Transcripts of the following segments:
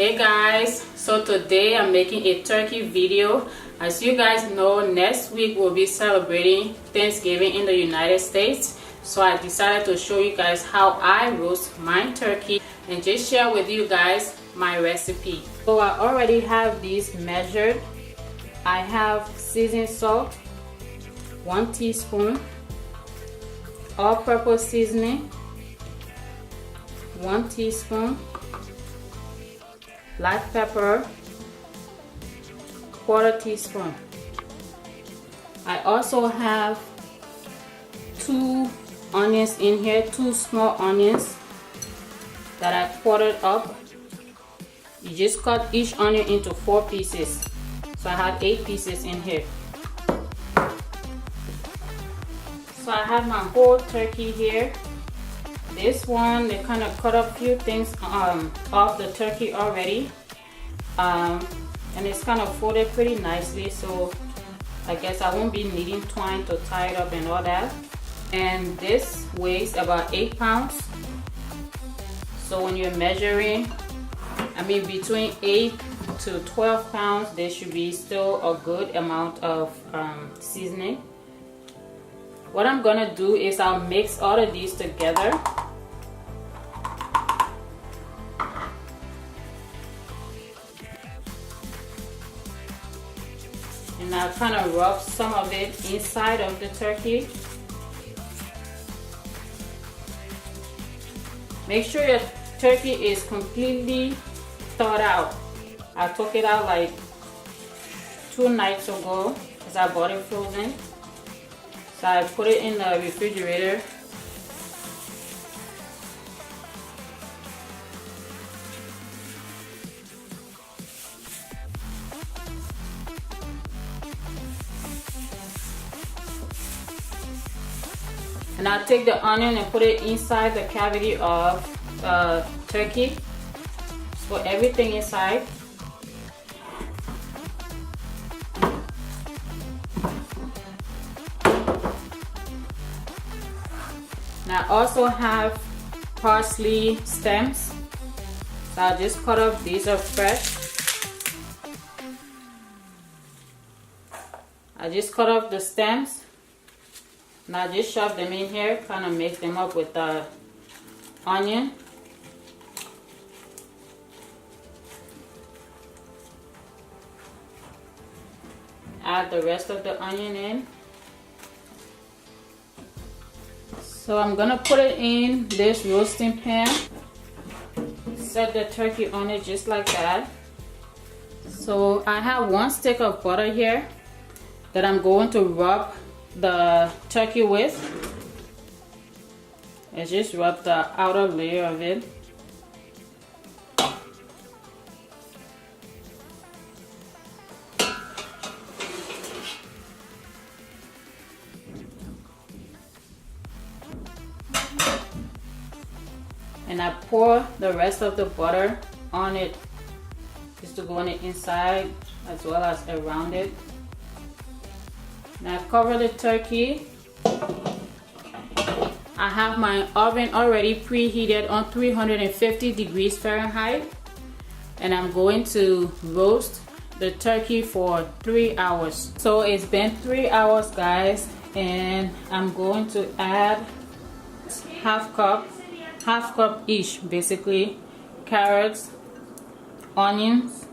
Hey guys, so today I'm making a turkey video. As you guys know, next week we'll be celebrating Thanksgiving in the United States. So I decided to show you guys how I roast my turkey and just share with you guys my recipe. So I already have these measured. I have seasoned salt, 1 teaspoon, all-purpose seasoning, 1 teaspoon, black pepper, 1/4 teaspoon. I also have 2 onions in here, 2 small onions that I quartered up. You just cut each onion into 4 pieces. So I have 8 pieces in here. So I have my whole turkey here. This one, they kind of cut up a few things off the turkey already. And it's kind of folded pretty nicely, so I guess I won't be needing twine to tie it up and all that. And this weighs about 8 pounds. So when you're measuring, I mean between 8 to 12 pounds, there should be still a good amount of seasoning. What I'm gonna do is I'll mix all of these together. And I'll kind of rub some of it inside of the turkey. Make sure your turkey is completely thawed out. I took it out like 2 nights ago because I bought it frozen. So I put it in the refrigerator. And I'll take the onion and put it inside the cavity of the turkey. Just put everything inside. And I also have parsley stems. So I'll just cut up, these are fresh. I just cut up the stems. Now just shove them in here, kind of mix them up with the onion. Add the rest of the onion in. So I'm gonna put it in this roasting pan. Set the turkey on it just like that. So I have 1 stick of butter here that I'm going to rub the turkey with. And just rub the outer layer of it. And I pour the rest of the butter on it, just to go on the inside as well as around it. Now cover the turkey. I have my oven already preheated on 350 degrees Fahrenheit. And I'm going to roast the turkey for 3 hours. So it's been 3 hours, guys. And I'm going to add half cup each, basically, carrots, onions,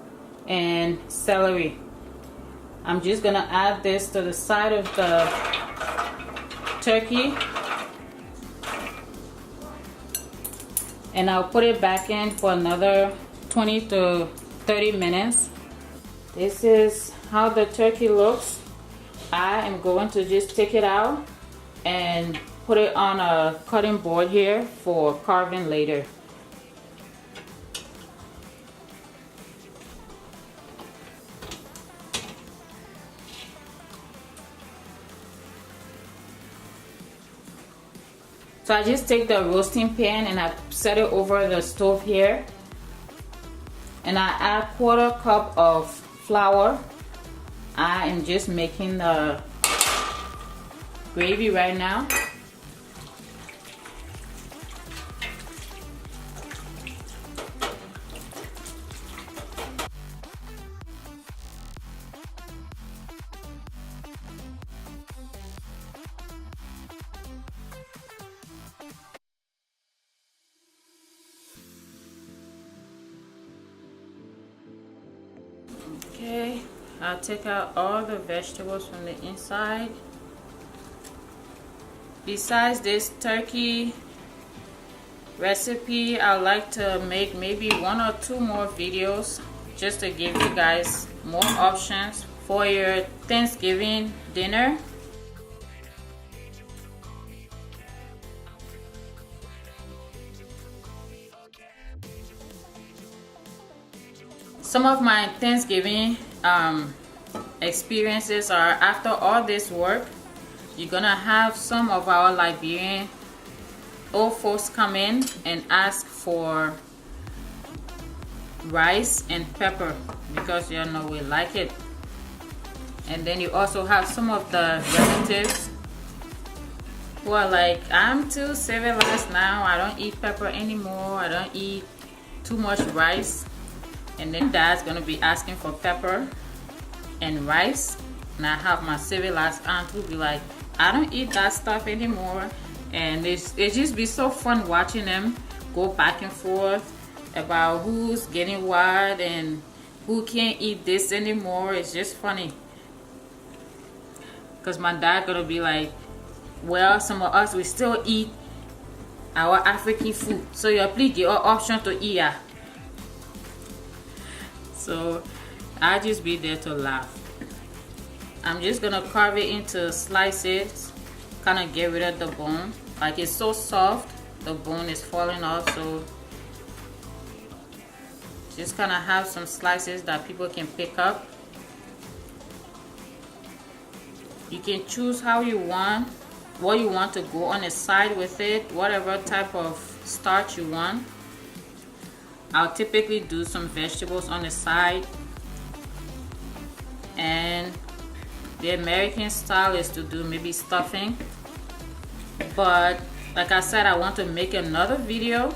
and celery. I'm just gonna add this to the side of the turkey, and I'll put it back in for another 20 to 30 minutes. This is how the turkey looks. I am going to just take it out and put it on a cutting board here for carving later. So I just take the roasting pan and I set it over the stove here. And I add 1/4 cup of flour. I am just making the gravy right now. Okay, I'll take out all the vegetables from the inside. Besides this turkey recipe, I like to make maybe 1 or 2 more videos just to give you guys more options for your Thanksgiving dinner. Some of my Thanksgiving experiences are after all this work, you're gonna have some of our Liberian old folks come in and ask for rice and pepper because you know we like it. And then you also have some of the relatives who are like, I'm too civilized now, I don't eat pepper anymore, I don't eat too much rice. And then dad's gonna be asking for pepper and rice, and I have my civilized aunt who be like, I don't eat that stuff anymore. And it just be so fun watching them go back and forth about who's getting what and who can't eat this anymore. It's just funny because my dad gonna be like, well, some of us we still eat our African food, so you please give us option to eat. So I just be there to laugh. I'm just gonna carve it into slices, kind of get rid of the bone. Like it's so soft, the bone is falling off, so just kind of have some slices that people can pick up. You can choose how you want, what you want to go on the side with it, whatever type of starch you want. I'll typically do some vegetables on the side, and the American style is to do maybe stuffing, but like I said, I want to make another video.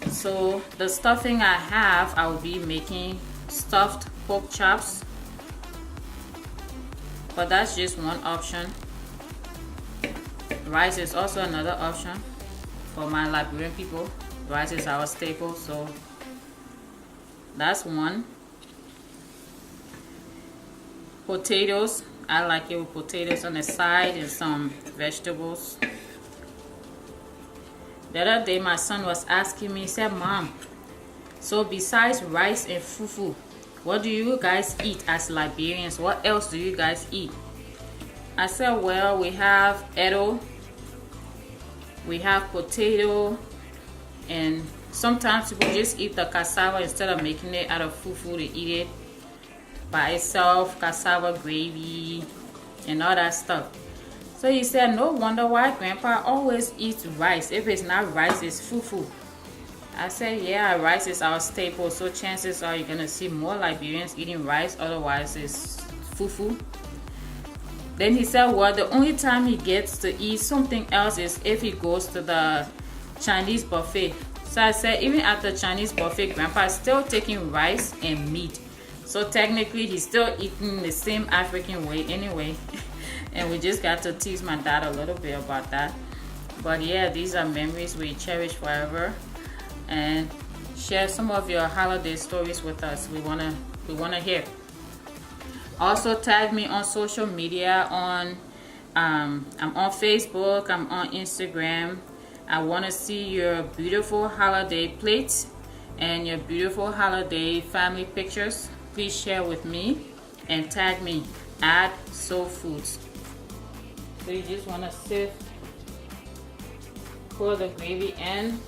So the stuffing I have, I will be making stuffed pork chops, but that's just one option. Rice is also another option for my Liberian people. Rice is our staple, so that's one. Potatoes, I like it with potatoes on the side and some vegetables. The other day my son was asking me, he said, Mom, so besides rice and fufu, what do you guys eat as Liberians? What else do you guys eat? I said, well, we have edo, we have potato, and sometimes people just eat the cassava instead of making it out of fufu. They eat it by itself, cassava gravy and all that stuff. So he said, no wonder why Grandpa always eats rice. If it's not rice, it's fufu. I said, yeah, rice is our staple, so chances are you're gonna see more Liberians eating rice, otherwise it's fufu. Then he said, well, the only time he gets to eat something else is if he goes to the Chinese buffet. So I said, even at the Chinese buffet, Grandpa is still taking rice and meat. So technically, he's still eating the same African way anyway. And we just got to tease my dad a little bit about that. But yeah, these are memories we cherish forever. And share some of your holiday stories with us. We wanna hear. Also tag me on social media. I'm on Facebook. I'm on Instagram. I want to see your beautiful holiday plates and your beautiful holiday family pictures. Please share with me and tag me at SoeFoods. So you just want to sift, pour the gravy in.